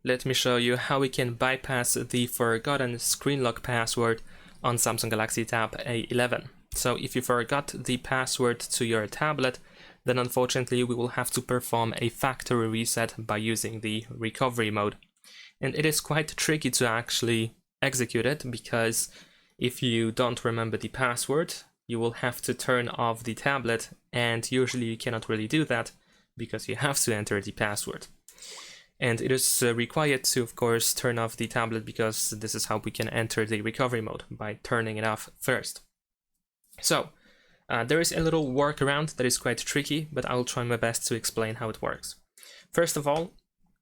let me show you how we can bypass the forgotten screen lock password on Samsung Galaxy Tab A11. So if you forgot the password to your tablet, then unfortunately we will have to perform a factory reset by using the recovery mode. And it is quite tricky to actually execute it, because if you don't remember the password, you will have to turn off the tablet, and usually you cannot really do that because you have to enter the password. And it is required to, of course, turn off the tablet, because this is how we can enter the recovery mode, by turning it off first. So there is a little workaround that is quite tricky, but I will try my best to explain how it works. First of all,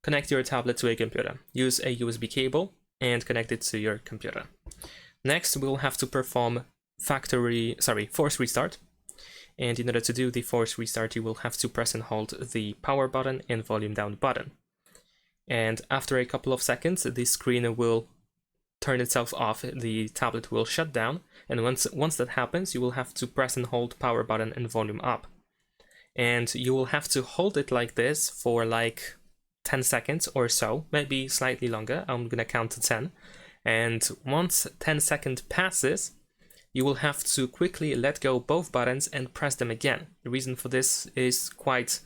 connect your tablet to a computer. Use a USB cable and connect it to your computer. Next, we will have to perform force restart. And in order to do the force restart, you will have to press and hold the power button and volume down button. And after a couple of seconds, the screen will turn itself off, the tablet will shut down, and once that happens, you will have to press and hold power button and volume up. And you will have to hold it like this for like 10 seconds or so, maybe slightly longer. I'm gonna count to 10. And once 10 seconds passes, you will have to quickly let go both buttons and press them again. The reason for this is quite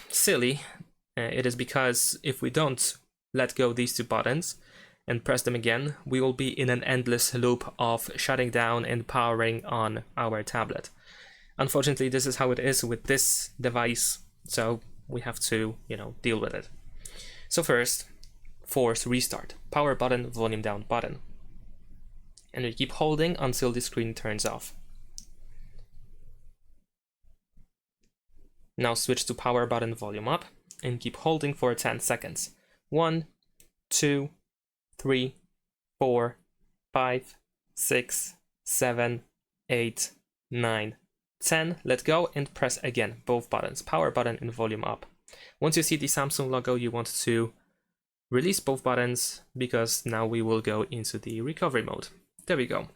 silly. It is because if we don't let go these two buttons and press them again, we will be in an endless loop of shutting down and powering on our tablet. Unfortunately, this is how it is with this device, so we have to, deal with it. So first, force restart. Power button, volume down button. And you keep holding until the screen turns off. Now switch to power button, volume up, and keep holding for 10 seconds. 1, 2, 3, 4, 5, 6, 7, 8, 9, 10. Let go and press again both buttons, power button and volume up. Once you see the Samsung logo, you want to release both buttons, because now we will go into the recovery mode. There we go.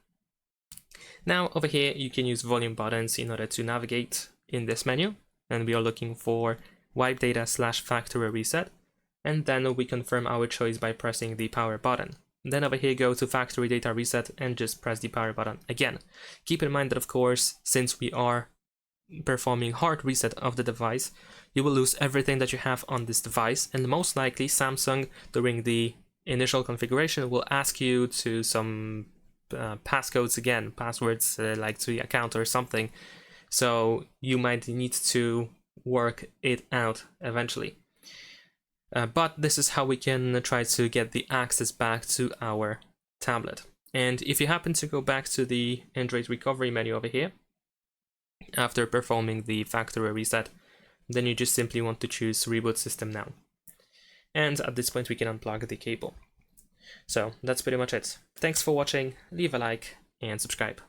Now over here you can use volume buttons in order to navigate in this menu, and we are looking for wipe data / factory reset, and then we confirm our choice by pressing the power button. Then over here go to factory data reset and just press the power button again. Keep in mind that, of course, since we are performing hard reset of the device, you will lose everything that you have on this device, and most likely Samsung during the initial configuration will ask you to some passcodes again, passwords like to the account or something, so you might need to work it out eventually. But this is how we can try to get the access back to our tablet. And if you happen to go back to the Android recovery menu over here, after performing the factory reset, then you just simply want to choose reboot system now. And at this point we can unplug the cable. So that's pretty much it. Thanks for watching, leave a like and subscribe.